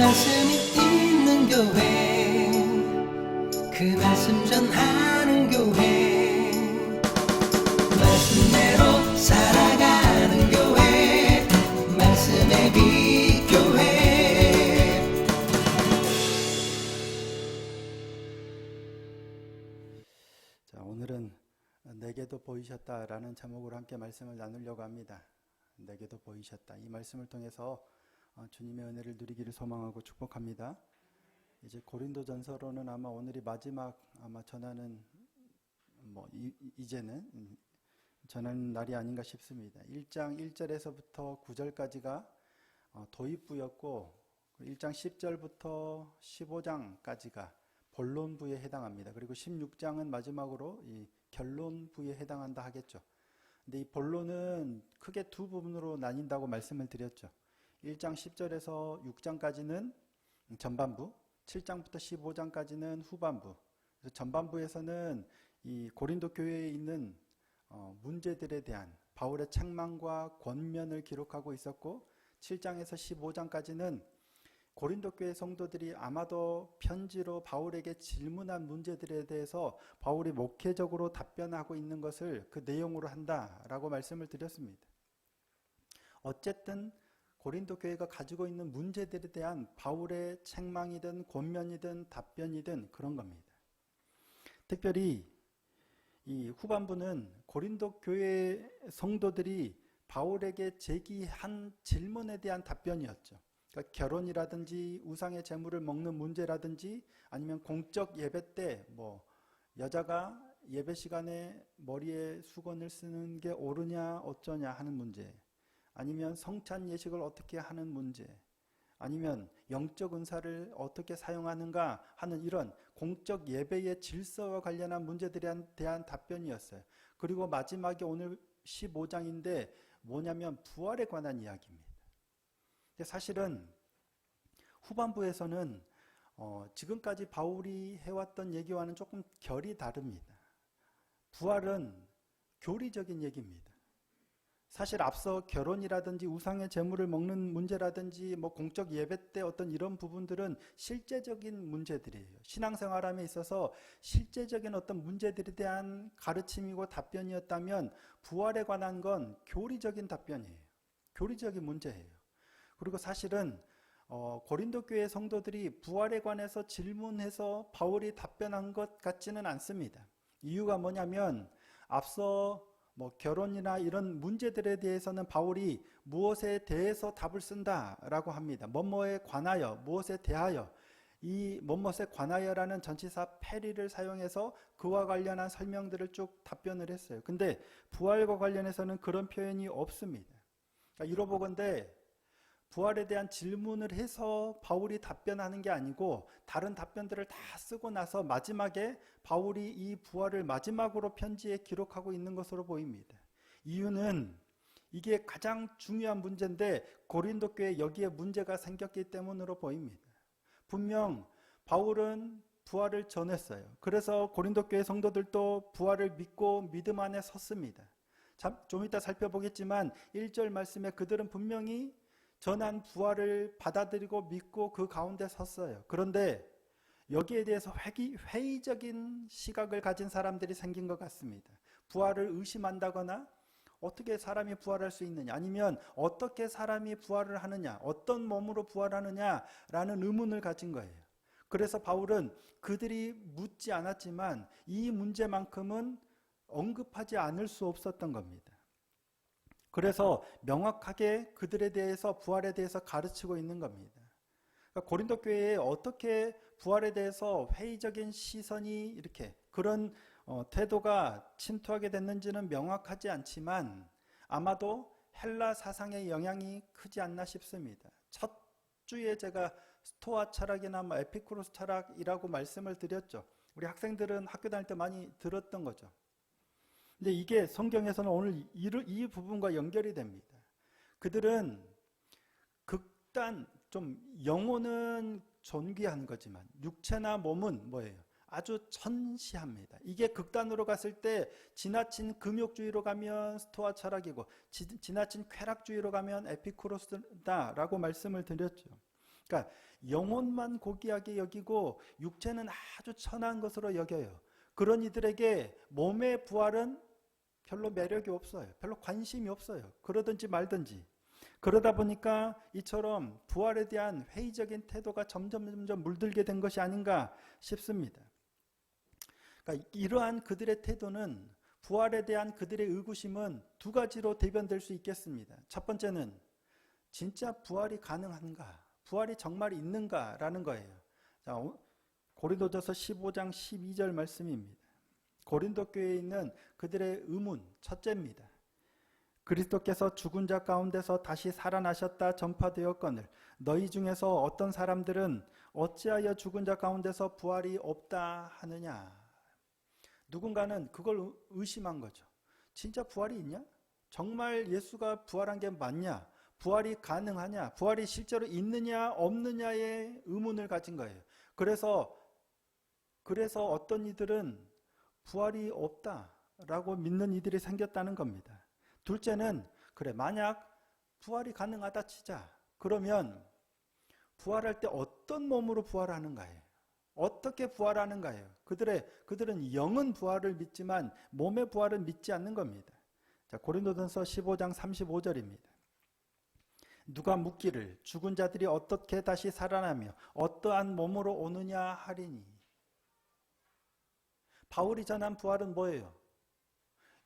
말씀이 있는 교회, 그 말씀 전하는 교회, 말씀대로 살아가는 교회, 말씀의 빛 교회. 자, 오늘은 내게도 보이셨다라는 제목으로 함께 말씀을 나누려고 합니다. 내게도 보이셨다. 이 말씀을 통해서 주님의 은혜를 누리기를 소망하고 축복합니다. 이제 고린도전서로는 아마 오늘이 마지막 전하는 이제는 전하는 날이 아닌가 싶습니다. 1장 1절에서부터 9절까지가 도입부였고 1장 10절부터 15장까지가 본론부에 해당합니다. 그리고 16장은 마지막으로 이 결론부에 해당한다 하겠죠. 근데 이 본론은 크게 두 부분으로 나뉜다고 말씀을 드렸죠. 1장 10절에서 6장까지는 전반부, 7장부터 15장까지는 후반부. 그래서 전반부에서는 이 고린도 교회에 있는 문제들에 대한 바울의 책망과 권면을 기록하고 있었고, 7장에서 15장까지는 고린도 교회 성도들이 아마도 편지로 바울에게 질문한 문제들에 대해서 바울이 목회적으로 답변하고 있는 것을 그 내용으로 한다라고 말씀을 드렸습니다. 어쨌든 고린도 교회가 가지고 있는 문제들에 대한 바울의 책망이든 권면이든 답변이든 그런 겁니다. 특별히 이 후반부는 고린도 교회 성도들이 바울에게 제기한 질문에 대한 답변이었죠. 그러니까 결혼이라든지 우상의 제물을 먹는 문제라든지, 아니면 공적 예배 때 여자가 예배 시간에 머리에 수건을 쓰는 게 옳으냐 어쩌냐 하는 문제, 아니면 성찬 예식을 어떻게 하는 문제, 아니면 영적 은사를 어떻게 사용하는가 하는 이런 공적 예배의 질서와 관련한 문제들에 대한 답변이었어요. 그리고 마지막에 오늘 15장인데 뭐냐면 부활에 관한 이야기입니다. 사실은 후반부에서는 지금까지 바울이 해왔던 얘기와는 조금 결이 다릅니다. 부활은 교리적인 얘기입니다. 사실 앞서 결혼이라든지 우상의 제물을 먹는 문제라든지 공적 예배 때 어떤 이런 부분들은 실제적인 문제들이에요. 신앙생활함에 있어서 실제적인 어떤 문제들에 대한 가르침이고 답변이었다면, 부활에 관한 건 교리적인 답변이에요. 교리적인 문제예요. 그리고 사실은 고린도 교회 성도들이 부활에 관해서 질문해서 바울이 답변한 것 같지는 않습니다. 이유가 뭐냐면 앞서 결혼이나 이런 문제들에 대해서는 바울이 무엇에 대해서 답을 쓴다라고 합니다. 뭐뭐에 관하여, 무엇에 대하여. 이 뭐뭐에 관하여라는 전치사 페리를 사용해서 그와 관련한 설명들을 쭉 답변을 했어요. 근데 부활과 관련해서는 그런 표현이 없습니다. 그러니까 이러보건대 부활에 대한 질문을 해서 바울이 답변하는 게 아니고 다른 답변들을 다 쓰고 나서 마지막에 바울이 이 부활을 마지막으로 편지에 기록하고 있는 것으로 보입니다. 이유는 이게 가장 중요한 문제인데 고린도 교회에 여기에 문제가 생겼기 때문으로 보입니다. 분명 바울은 부활을 전했어요. 그래서 고린도 교회 성도들도 부활을 믿고 믿음 안에 섰습니다. 좀 이따 살펴보겠지만 1절 말씀에 그들은 분명히 전한 부활을 받아들이고 믿고 그 가운데 섰어요. 그런데 여기에 대해서 회의적인 시각을 가진 사람들이 생긴 것 같습니다. 부활을 의심한다거나 어떻게 사람이 부활할 수 있느냐, 아니면 어떻게 사람이 부활을 하느냐, 어떤 몸으로 부활하느냐라는 의문을 가진 거예요. 그래서 바울은 그들이 묻지 않았지만 이 문제만큼은 언급하지 않을 수 없었던 겁니다. 그래서 명확하게 그들에 대해서, 부활에 대해서 가르치고 있는 겁니다. 그러니까 고린도 교회에 어떻게 부활에 대해서 회의적인 시선이 이렇게 그런 태도가 침투하게 됐는지는 명확하지 않지만 아마도 헬라 사상의 영향이 크지 않나 싶습니다. 첫 주에 제가 스토아 철학이나 에피쿠로스 철학이라고 말씀을 드렸죠. 우리 학생들은 학교 다닐 때 많이 들었던 거죠. 근데 이게 성경에서는 오늘 이 부분과 연결이 됩니다. 그들은 좀 영혼은 존귀한 거지만 육체나 몸은 뭐예요? 아주 천시합니다. 이게 극단으로 갔을 때 지나친 금욕주의로 가면 스토아 철학이고 지나친 쾌락주의로 가면 에피쿠로스다라고 말씀을 드렸죠. 그러니까 영혼만 고귀하게 여기고 육체는 아주 천한 것으로 여겨요. 그런 이들에게 몸의 부활은 별로 매력이 없어요. 별로 관심이 없어요. 그러든지 말든지. 그러다 보니까 이처럼 부활에 대한 회의적인 태도가 점점 물들게 된 것이 아닌가 싶습니다. 그러니까 이러한 그들의 태도는, 부활에 대한 그들의 의구심은 두 가지로 대변될 수 있겠습니다. 첫 번째는 진짜 부활이 가능한가? 부활이 정말 있는가라는 거예요. 자, 고린도전서 15장 12절 말씀입니다. 고린도 교회에 있는 그들의 의문 첫째입니다. 그리스도께서 죽은 자 가운데서 다시 살아나셨다 전파되었거늘 너희 중에서 어떤 사람들은 어찌하여 죽은 자 가운데서 부활이 없다 하느냐. 누군가는 그걸 의심한 거죠. 진짜 부활이 있냐? 정말 예수가 부활한 게 맞냐? 부활이 가능하냐? 부활이 실제로 있느냐 없느냐의 의문을 가진 거예요. 그래서 어떤 이들은 부활이 없다라고 믿는 이들이 생겼다는 겁니다. 둘째는 그래, 만약 부활이 가능하다 치자. 그러면 부활할 때 어떤 몸으로 부활하는가예요. 어떻게 부활하는가예요. 그들은 영은 부활을 믿지만 몸의 부활은 믿지 않는 겁니다. 자, 고린도전서 15장 35절입니다. 누가 묻기를 죽은 자들이 어떻게 다시 살아나며 어떠한 몸으로 오느냐 하리니. 바울이 전한 부활은 뭐예요?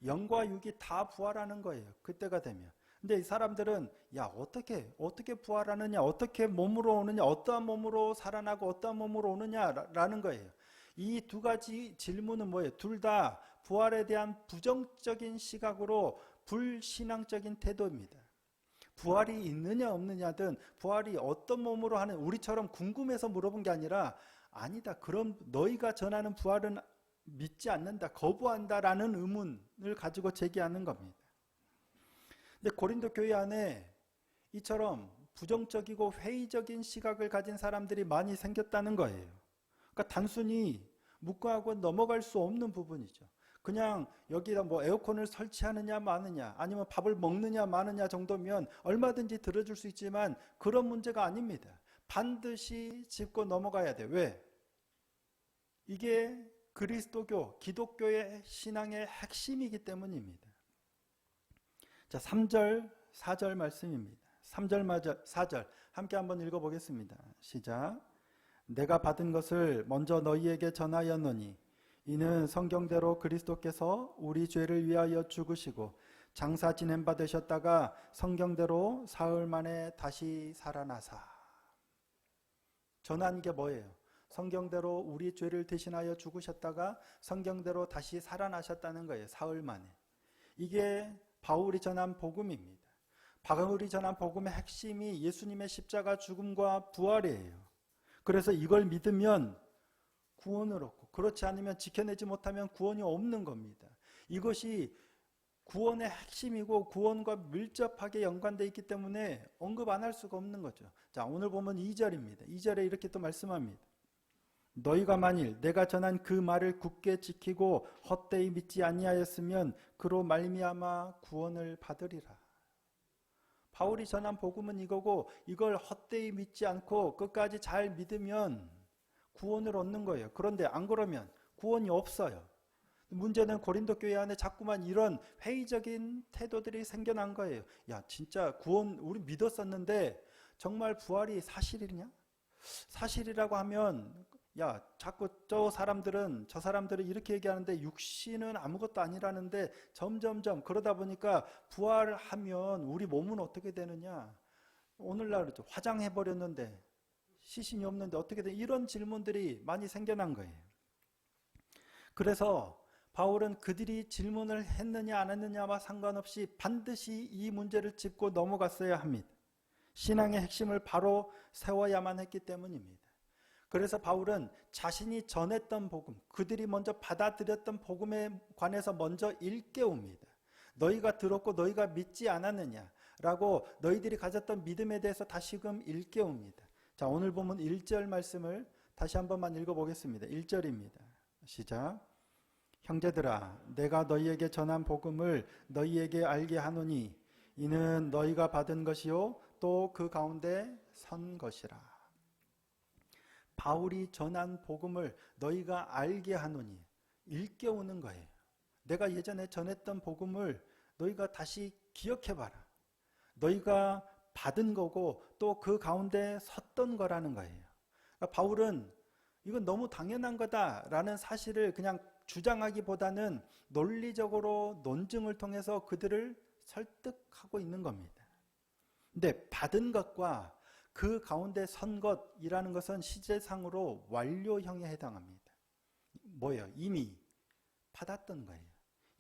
영과 육이 다 부활하는 거예요. 그때가 되면. 근데 이 사람들은 야, 어떻게 부활하느냐, 어떻게 몸으로 오느냐, 어떠한 몸으로 살아나고 어떠한 몸으로 오느냐라는 거예요. 이 두 가지 질문은 뭐예요? 둘 다 부활에 대한 부정적인 시각으로 불신앙적인 태도입니다. 부활이 있느냐 없느냐든 부활이 어떤 몸으로 하는, 우리처럼 궁금해서 물어본 게 아니라 아니다, 그럼 너희가 전하는 부활은 믿지 않는다, 거부한다라는 의문을 가지고 제기하는 겁니다. 근데 고린도 교회 안에 이처럼 부정적이고 회의적인 시각을 가진 사람들이 많이 생겼다는 거예요. 그러니까 단순히 묵과하고 넘어갈 수 없는 부분이죠. 그냥 여기다 뭐 에어컨을 설치하느냐 마느냐, 아니면 밥을 먹느냐 마느냐 정도면 얼마든지 들어줄 수 있지만 그런 문제가 아닙니다. 반드시 짚고 넘어가야 돼. 왜? 이게 그리스도교, 기독교의 신앙의 핵심이기 때문입니다. 자, 3절, 4절 말씀입니다. 3절, 4절 함께 한번 읽어보겠습니다. 시작. 내가 받은 것을 먼저 너희에게 전하였노니 이는 성경대로 그리스도께서 우리 죄를 위하여 죽으시고 장사 지낸 바 되셨다가 성경대로 사흘 만에 다시 살아나사. 전한 게 뭐예요? 성경대로 우리 죄를 대신하여 죽으셨다가 성경대로 다시 살아나셨다는 거예요. 사흘 만에. 이게 바울이 전한 복음입니다. 바울이 전한 복음의 핵심이 예수님의 십자가 죽음과 부활이에요. 그래서 이걸 믿으면 구원을 얻고, 그렇지 않으면 지켜내지 못하면 구원이 없는 겁니다. 이것이 구원의 핵심이고 구원과 밀접하게 연관되어 있기 때문에 언급 안 할 수가 없는 거죠. 자, 오늘 보면 2절입니다. 2절에 이렇게 또 말씀합니다. 너희가 만일 내가 전한 그 말을 굳게 지키고 헛되이 믿지 아니하였으면 그로 말미암아 구원을 받으리라. 바울이 전한 복음은 이거고, 이걸 헛되이 믿지 않고 끝까지 잘 믿으면 구원을 얻는 거예요. 그런데 안 그러면 구원이 없어요. 문제는 고린도 교회 안에 자꾸만 이런 회의적인 태도들이 생겨난 거예요. 야, 진짜 구원 우리 믿었었는데 정말 부활이 사실이냐? 사실이라고 하면 야, 자꾸 저 사람들은 이렇게 얘기하는데 육신은 아무것도 아니라는데 점점점 그러다 보니까 부활하면 우리 몸은 어떻게 되느냐? 오늘날 그렇죠. 화장해버렸는데 시신이 없는데 어떻게 돼? 이런 질문들이 많이 생겨난 거예요. 그래서 바울은 그들이 질문을 했느냐 안 했느냐와 상관없이 반드시 이 문제를 짚고 넘어갔어야 합니다. 신앙의 핵심을 바로 세워야만 했기 때문입니다. 그래서 바울은 자신이 전했던 복음, 그들이 먼저 받아들였던 복음에 관해서 먼저 일깨웁니다. 너희가 들었고 너희가 믿지 않았느냐라고 너희들이 가졌던 믿음에 대해서 다시금 일깨웁니다. 자, 오늘 보면 1절 말씀을 다시 한 번만 읽어보겠습니다. 1절입니다. 시작. 형제들아, 내가 너희에게 전한 복음을 너희에게 알게 하노니 이는 너희가 받은 것이요 또 그 가운데 선 것이라. 바울이 전한 복음을 너희가 알게 하노니 일깨우는 거예요. 내가 예전에 전했던 복음을 너희가 다시 기억해봐라. 너희가 받은 거고 또 그 가운데 섰던 거라는 거예요. 그러니까 바울은 이건 너무 당연한 거다라는 사실을 그냥 주장하기보다는 논리적으로 논증을 통해서 그들을 설득하고 있는 겁니다. 근데 받은 것과 그 가운데 선 것이라는 것은 시제상으로 완료형에 해당합니다. 뭐예요? 이미 받았던 거예요.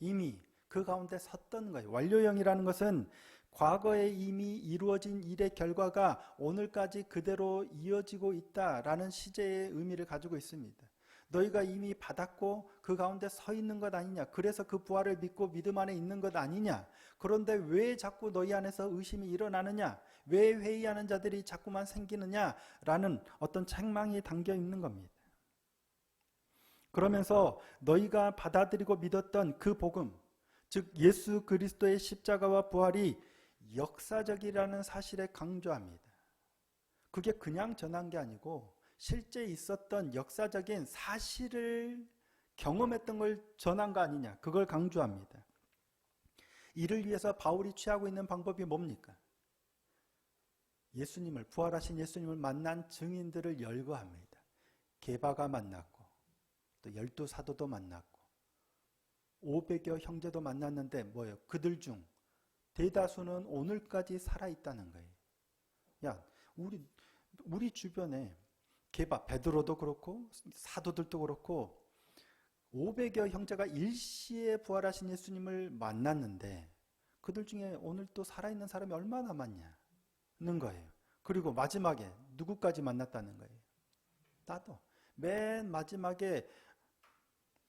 이미 그 가운데 섰던 거예요. 완료형이라는 것은 과거에 이미 이루어진 일의 결과가 오늘까지 그대로 이어지고 있다라는 시제의 의미를 가지고 있습니다. 너희가 이미 받았고 그 가운데 서 있는 것 아니냐. 그래서 그 부활을 믿고 믿음 안에 있는 것 아니냐. 그런데 왜 자꾸 너희 안에서 의심이 일어나느냐. 왜 회의하는 자들이 자꾸만 생기느냐라는 어떤 책망이 담겨 있는 겁니다. 그러면서 너희가 받아들이고 믿었던 그 복음, 즉 예수 그리스도의 십자가와 부활이 역사적이라는 사실에 강조합니다. 그게 그냥 전한 게 아니고 실제 있었던 역사적인 사실을 경험했던 걸 전한 거 아니냐. 그걸 강조합니다. 이를 위해서 바울이 취하고 있는 방법이 뭡니까? 예수님을, 부활하신 예수님을 만난 증인들을 열거합니다. 게바가 만났고 또 12 사도도 만났고 500여 형제도 만났는데 뭐예요? 그들 중 대다수는 오늘까지 살아있다는 거예요. 야, 우리 주변에 게바, 베드로도 그렇고 사도들도 그렇고 500여 형제가 일시에 부활하신 예수님을 만났는데 그들 중에 오늘 또 살아있는 사람이 얼마나 많냐는 거예요. 그리고 마지막에 누구까지 만났다는 거예요? 나도. 맨 마지막에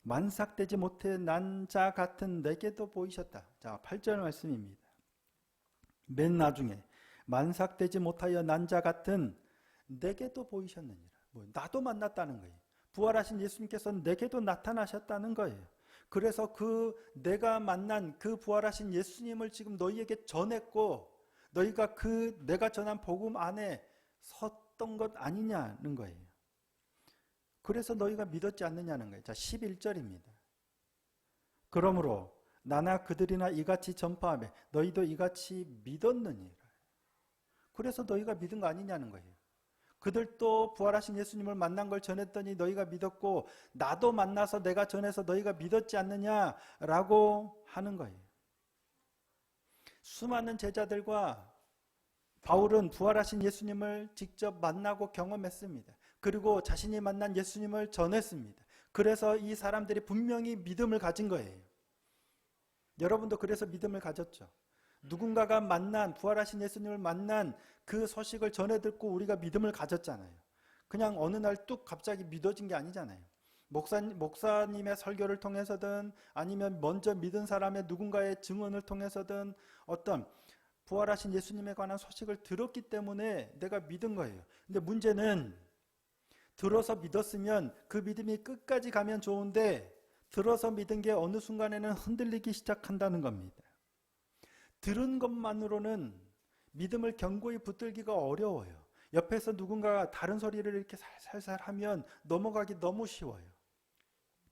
만삭되지 못해 난 자 같은 내게도 보이셨다. 자, 8절 말씀입니다. 맨 나중에 만삭되지 못하여 난 자 같은 내게도 보이셨느니라. 나도 만났다는 거예요. 부활하신 예수님께서는 내게도 나타나셨다는 거예요. 그래서 그 내가 만난 그 부활하신 예수님을 지금 너희에게 전했고 너희가 그 내가 전한 복음 안에 섰던 것 아니냐는 거예요. 그래서 너희가 믿었지 않느냐는 거예요. 자, 11절입니다. 그러므로 나나 그들이나 이같이 전파하며 너희도 이같이 믿었느니라. 그래서 너희가 믿은 거 아니냐는 거예요. 그들도 부활하신 예수님을 만난 걸 전했더니 너희가 믿었고 나도 만나서 내가 전해서 너희가 믿었지 않느냐라고 하는 거예요. 수많은 제자들과 바울은 부활하신 예수님을 직접 만나고 경험했습니다. 그리고 자신이 만난 예수님을 전했습니다. 그래서 이 사람들이 분명히 믿음을 가진 거예요. 여러분도 그래서 믿음을 가졌죠. 누군가가 만난 부활하신 예수님을 만난 그 소식을 전해 듣고 우리가 믿음을 가졌잖아요. 그냥 어느 날 뚝 갑자기 믿어진 게 아니잖아요. 목사님의 설교를 통해서든 아니면 먼저 믿은 사람의 누군가의 증언을 통해서든 어떤 부활하신 예수님에 관한 소식을 들었기 때문에 내가 믿은 거예요. 근데 문제는 들어서 믿었으면 그 믿음이 끝까지 가면 좋은데 들어서 믿은 게 어느 순간에는 흔들리기 시작한다는 겁니다. 들은 것만으로는 믿음을 견고히 붙들기가 어려워요. 옆에서 누군가 다른 소리를 이렇게 살살살 하면 넘어가기 너무 쉬워요.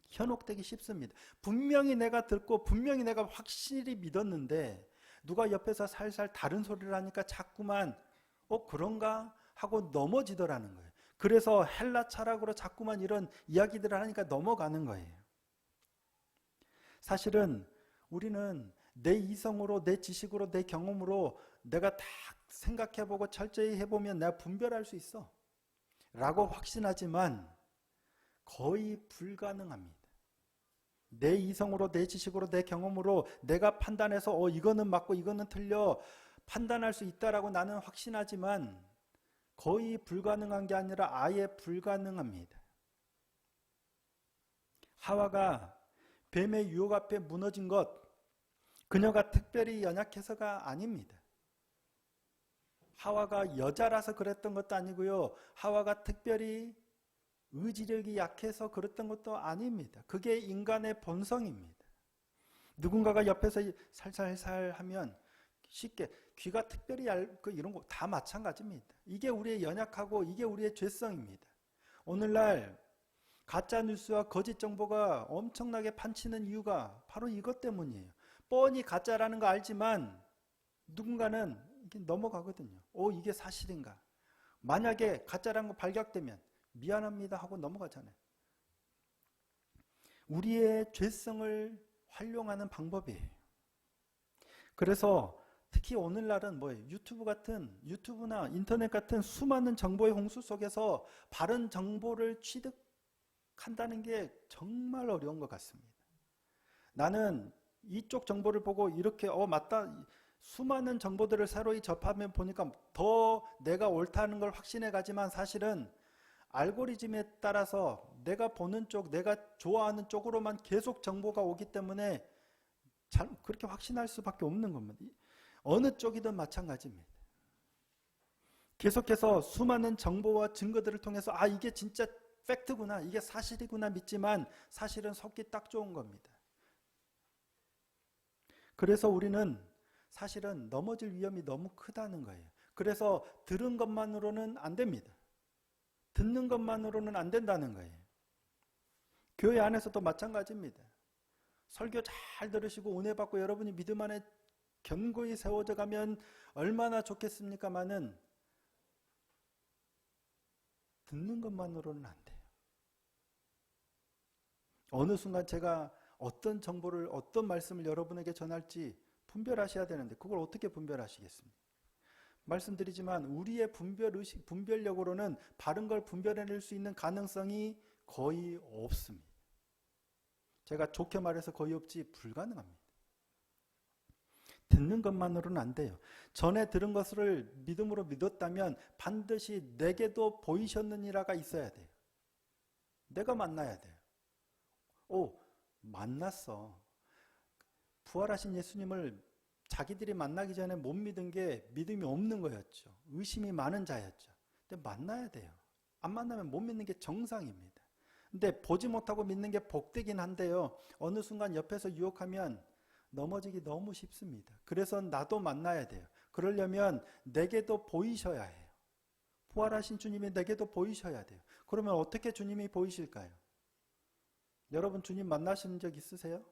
현혹되기 쉽습니다. 분명히 내가 듣고 분명히 내가 확실히 믿었는데 누가 옆에서 살살 다른 소리를 하니까 자꾸만 그런가 하고 넘어지더라는 거예요. 그래서 헬라 철학으로 자꾸만 이런 이야기들을 하니까 넘어가는 거예요. 사실은 우리는 내 이성으로, 내 지식으로, 내 경험으로 내가 다 생각해보고 철저히 해보면 내가 분별할 수 있어 라고 확신하지만 거의 불가능합니다. 내 이성으로, 내 지식으로, 내 경험으로 내가 판단해서 이거는 맞고 이거는 틀려 판단할 수 있다라고 나는 확신하지만 거의 불가능한 게 아니라 아예 불가능합니다. 하와가 뱀의 유혹 앞에 무너진 것, 그녀가 특별히 연약해서가 아닙니다. 하와가 여자라서 그랬던 것도 아니고요. 하와가 특별히 의지력이 약해서 그랬던 것도 아닙니다. 그게 인간의 본성입니다. 누군가가 옆에서 살살살 하면 쉽게 귀가 특별히 얇고 이런 거 다 마찬가지입니다. 이게 우리의 연약하고 이게 우리의 죄성입니다. 오늘날 가짜 뉴스와 거짓 정보가 엄청나게 판치는 이유가 바로 이것 때문이에요. 뻔히 가짜라는 거 알지만 누군가는 이게 넘어가거든요. 이게 사실인가? 만약에 가짜라는 거 발각되면 미안합니다 하고 넘어가잖아요. 우리의 죄성을 활용하는 방법이에요. 그래서 특히 오늘날은 뭐예요? 유튜브나 인터넷 같은 수많은 정보의 홍수 속에서 바른 정보를 취득한다는 게 정말 어려운 것 같습니다. 나는 이쪽 정보를 보고 이렇게 맞다, 수많은 정보들을 새로이 접하면 보니까 더 내가 옳다는 걸 확신해 가지만 사실은 알고리즘에 따라서 내가 보는 쪽, 내가 좋아하는 쪽으로만 계속 정보가 오기 때문에 그렇게 확신할 수밖에 없는 겁니다. 어느 쪽이든 마찬가지입니다. 계속해서 수많은 정보와 증거들을 통해서 이게 진짜 팩트구나, 이게 사실이구나 믿지만 사실은 속기 딱 좋은 겁니다. 그래서 우리는 사실은 넘어질 위험이 너무 크다는 거예요. 그래서 들은 것만으로는 안 됩니다. 듣는 것만으로는 안 된다는 거예요. 교회 안에서도 마찬가지입니다. 설교 잘 들으시고 은혜 받고 여러분이 믿음 안에 견고히 세워져 가면 얼마나 좋겠습니까마는 듣는 것만으로는 안 돼요. 어느 순간 제가 어떤 정보를, 어떤 말씀을 여러분에게 전할지 분별하셔야 되는데 그걸 어떻게 분별하시겠습니까? 말씀드리지만 우리의 분별력으로는 바른 걸 분별해낼 수 있는 가능성이 거의 없습니다. 제가 좋게 말해서 거의 없지 불가능합니다. 듣는 것만으로는 안 돼요. 전에 들은 것을 믿음으로 믿었다면 반드시 내게도 보이셨느니라가 있어야 돼요. 내가 만나야 돼요. 만났어. 부활하신 예수님을 자기들이 만나기 전에 못 믿은 게 믿음이 없는 거였죠. 의심이 많은 자였죠. 근데 만나야 돼요. 안 만나면 못 믿는 게 정상입니다. 근데 보지 못하고 믿는 게 복되긴 한데요. 어느 순간 옆에서 유혹하면 넘어지기 너무 쉽습니다. 그래서 나도 만나야 돼요. 그러려면 내게도 보이셔야 해요. 부활하신 주님이 내게도 보이셔야 돼요. 그러면 어떻게 주님이 보이실까요? 여러분 주님 만나신 적 있으세요?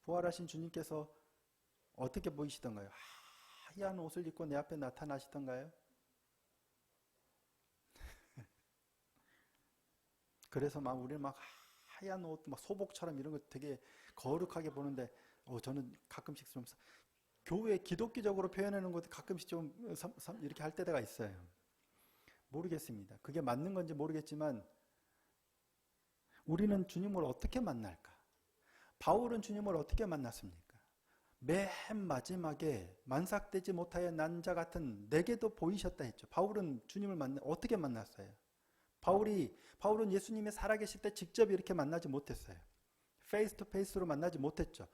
부활하신 주님께서 어떻게 보이시던가요? 하얀 옷을 입고 내 앞에 나타나시던가요? 그래서 우리는 하얀 옷, 소복처럼 이런 거 되게 거룩하게 보는데 저는 가끔씩 좀 교회 기독교적으로 표현하는 것도 가끔씩 좀 이렇게 할 때가 있어요. 모르겠습니다. 그게 맞는 건지 모르겠지만 우리는 주님을 어떻게 만날까? 바울은 주님을 어떻게 만났습니까? 맨 마지막에 만삭되지 못하여 난 자 같은 내게도 보이셨다 했죠. 바울은 주님을 어떻게 만났어요? 바울은 예수님이 살아계실 때 직접 이렇게 만나지 못했어요. 페이스 투 페이스로 만나지 못했죠.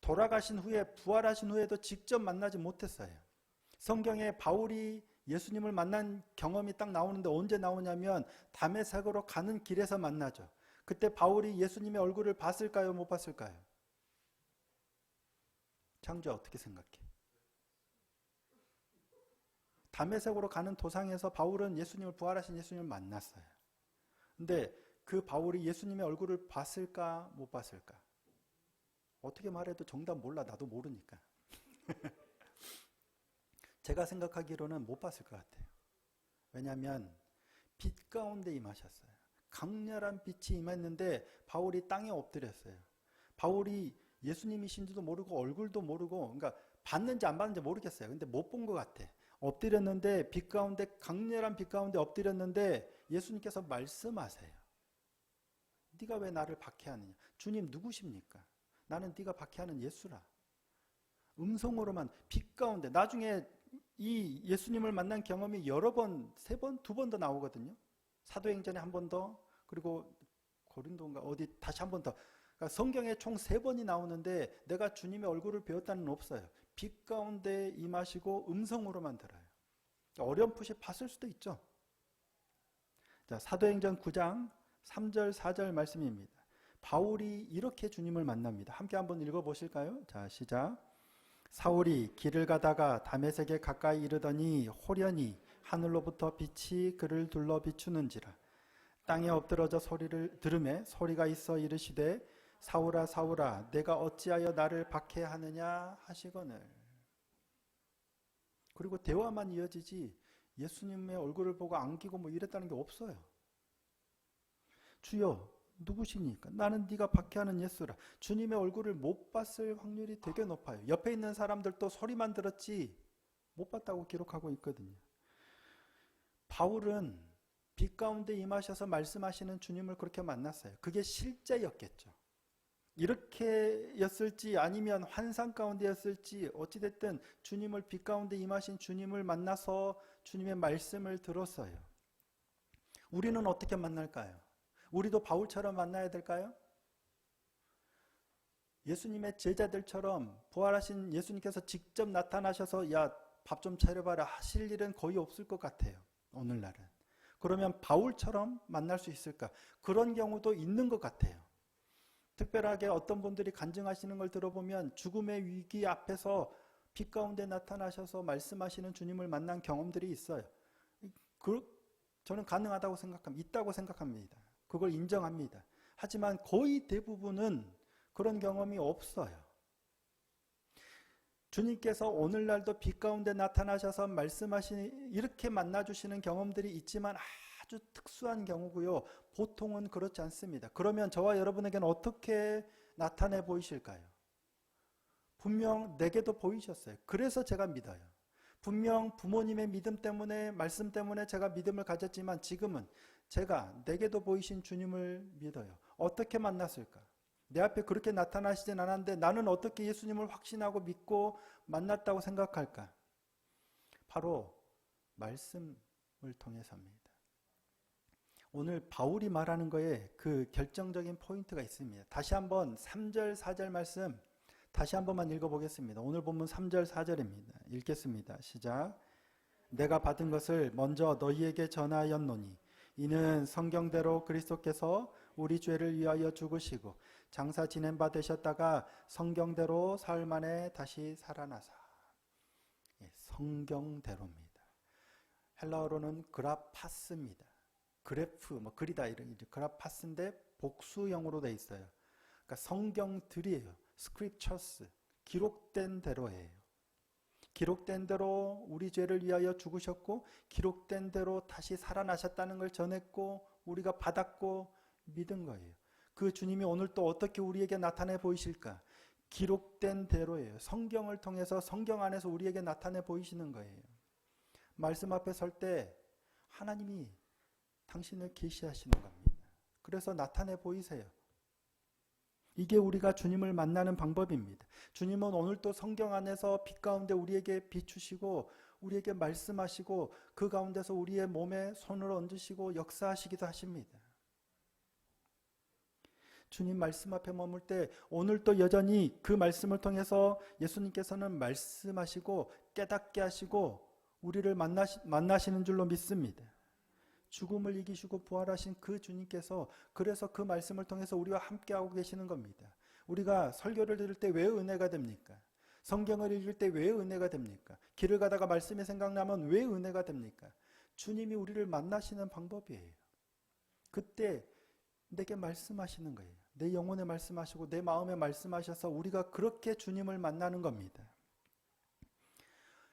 돌아가신 후에, 부활하신 후에도 직접 만나지 못했어요. 성경에 바울이 예수님을 만난 경험이 딱 나오는데 언제 나오냐면 다메섹으로 가는 길에서 만나죠. 그때 바울이 예수님의 얼굴을 봤을까요? 못 봤을까요? 창조야 어떻게 생각해? 다메섹으로 가는 도상에서 바울은 부활하신 예수님을 만났어요. 근데 그 바울이 예수님의 얼굴을 봤을까? 못 봤을까? 어떻게 말해도 정답 몰라. 나도 모르니까. 제가 생각하기로는 못 봤을 것 같아요. 왜냐하면 빛 가운데 임하셨어요. 강렬한 빛이 임했는데 바울이 땅에 엎드렸어요. 바울이 예수님이신지도 모르고 얼굴도 모르고, 그러니까 봤는지 안 봤는지 모르겠어요. 근데 못 본 것 같아. 엎드렸는데 빛 가운데, 강렬한 빛 가운데 엎드렸는데 예수님께서 말씀하세요. 네가 왜 나를 박해하느냐? 주님 누구십니까? 나는 네가 박해하는 예수라. 음성으로만 빛 가운데. 나중에 이 예수님을 만난 경험이 여러 번, 3번, 2번 더 나오거든요. 사도행전에 한 번 더, 그리고 고린도인가 어디 다시 한 번 더. 그러니까 성경에 총 3번이 나오는데 내가 주님의 얼굴을 배웠다는 없어요. 빛 가운데 임하시고 음성으로만 들어요. 어렴풋이 봤을 수도 있죠. 자, 사도행전 9장 3절 4절 말씀입니다. 바울이 이렇게 주님을 만납니다. 함께 한번 읽어보실까요? 자, 시작. 사울이 길을 가다가 다메섹에 가까이 이르더니 호련히 하늘로부터 빛이 그를 둘러 비추는지라. 땅에 엎드러져 소리를 들으매 소리가 있어 이르시되 사울아 사울아 내가 어찌하여 나를 박해하느냐 하시거늘. 그리고 대화만 이어지지 예수님의 얼굴을 보고 안기고 뭐 이랬다는 게 없어요. 주여 누구시니까? 나는 네가 박해하는 예수라. 주님의 얼굴을 못 봤을 확률이 되게 높아요. 옆에 있는 사람들도 소리만 들었지 못 봤다고 기록하고 있거든요. 바울은 빛 가운데 임하셔서 말씀하시는 주님을 그렇게 만났어요. 그게 실제였겠죠. 이렇게였을지 아니면 환상 가운데였을지 어찌됐든 주님을 빛 가운데 임하신 주님을 만나서 주님의 말씀을 들었어요. 우리는 어떻게 만날까요? 우리도 바울처럼 만나야 될까요? 예수님의 제자들처럼 부활하신 예수님께서 직접 나타나셔서 야, 밥 좀 차려봐라 하실 일은 거의 없을 것 같아요. 오늘날은. 그러면 바울처럼 만날 수 있을까? 그런 경우도 있는 것 같아요. 특별하게 어떤 분들이 간증하시는 걸 들어보면 죽음의 위기 앞에서 빛 가운데 나타나셔서 말씀하시는 주님을 만난 경험들이 있어요. 저는 가능하다고 생각합니다. 있다고 생각합니다. 그걸 인정합니다. 하지만 거의 대부분은 그런 경험이 없어요. 주님께서 오늘날도 빛 가운데 나타나셔서 말씀하시는 이렇게 만나주시는 경험들이 있지만 아주 특수한 경우고요. 보통은 그렇지 않습니다. 그러면 저와 여러분에게는 어떻게 나타내 보이실까요? 분명 내게도 보이셨어요. 그래서 제가 믿어요. 분명 부모님의 믿음 때문에 말씀 때문에 제가 믿음을 가졌지만 지금은 제가 내게도 보이신 주님을 믿어요. 어떻게 만났을까? 내 앞에 그렇게 나타나시진 않았는데 나는 어떻게 예수님을 확신하고 믿고 만났다고 생각할까? 바로 말씀을 통해서입니다. 오늘 바울이 말하는 거에 그 결정적인 포인트가 있습니다. 다시 한번 3절 4절 말씀 다시 한 번만 읽어보겠습니다. 오늘 본문 3절 4절입니다. 읽겠습니다. 시작. 내가 받은 것을 먼저 너희에게 전하였노니 이는 성경대로 그리스도께서 우리 죄를 위하여 죽으시고 장사 지낸 바 되셨다가 성경대로 사흘 만에 다시 살아나사. 성경대로입니다. 헬라어로는 그라파스입니다. 그래프, 그리다 이런 그라파스인데 복수형으로 돼 있어요. 그러니까 성경들이에요. 스크립처스, 기록된 대로예요. 기록된 대로 우리 죄를 위하여 죽으셨고 기록된 대로 다시 살아나셨다는 걸 전했고 우리가 받았고 믿은 거예요. 그 주님이 오늘 또 어떻게 우리에게 나타내 보이실까? 기록된 대로예요. 성경을 통해서 성경 안에서 우리에게 나타내 보이시는 거예요. 말씀 앞에 설 때 하나님이 당신을 계시하시는 겁니다. 그래서 나타내 보이세요. 이게 우리가 주님을 만나는 방법입니다. 주님은 오늘도 성경 안에서 빛 가운데 우리에게 비추시고 우리에게 말씀하시고 그 가운데서 우리의 몸에 손을 얹으시고 역사하시기도 하십니다. 주님 말씀 앞에 머물 때 오늘도 여전히 그 말씀을 통해서 예수님께서는 말씀하시고 깨닫게 하시고 우리를 만나시는 줄로 믿습니다. 죽음을 이기시고 부활하신 그 주님께서 그래서 그 말씀을 통해서 우리와 함께하고 계시는 겁니다. 우리가 설교를 들을 때 왜 은혜가 됩니까? 성경을 읽을 때 왜 은혜가 됩니까? 길을 가다가 말씀이 생각나면 왜 은혜가 됩니까? 주님이 우리를 만나시는 방법이에요. 그때 내게 말씀하시는 거예요. 내 영혼에 말씀하시고 내 마음에 말씀하셔서 우리가 그렇게 주님을 만나는 겁니다.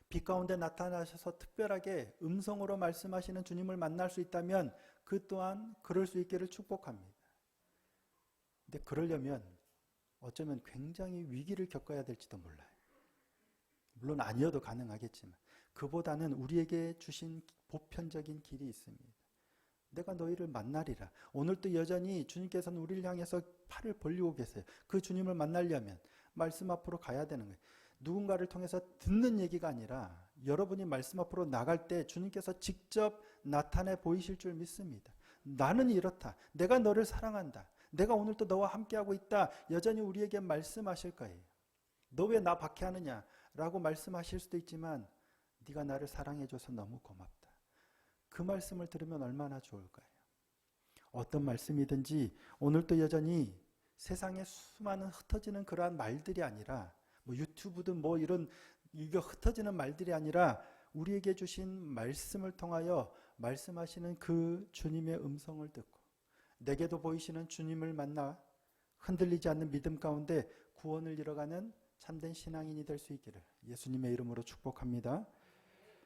빛 가운데 나타나셔서 특별하게 음성으로 말씀하시는 주님을 만날 수 있다면 그 또한 그럴 수 있기를 축복합니다. 근데 그러려면 어쩌면 굉장히 위기를 겪어야 될지도 몰라요. 물론 아니어도 가능하겠지만 그보다는 우리에게 주신 보편적인 길이 있습니다. 내가 너희를 만나리라. 오늘도 여전히 주님께서는 우리를 향해서 팔을 벌리고 계세요. 그 주님을 만나려면 말씀 앞으로 가야 되는 거예요. 누군가를 통해서 듣는 얘기가 아니라 여러분이 말씀 앞으로 나갈 때 주님께서 직접 나타내 보이실 줄 믿습니다. 나는 이렇다. 내가 너를 사랑한다. 내가 오늘도 너와 함께하고 있다. 여전히 우리에게 말씀하실 거예요. 너 왜 나 박해하느냐? 라고 말씀하실 수도 있지만 네가 나를 사랑해줘서 너무 고맙다. 그 말씀을 들으면 얼마나 좋을까요? 어떤 말씀이든지 오늘도 여전히 세상에 수많은 흩어지는 그러한 말들이 아니라 유튜브든 이거 흩어지는 말들이 아니라 우리에게 주신 말씀을 통하여 말씀하시는 그 주님의 음성을 듣고 내게도 보이시는 주님을 만나 흔들리지 않는 믿음 가운데 구원을 이뤄가는 참된 신앙인이 될 수 있기를 예수님의 이름으로 축복합니다.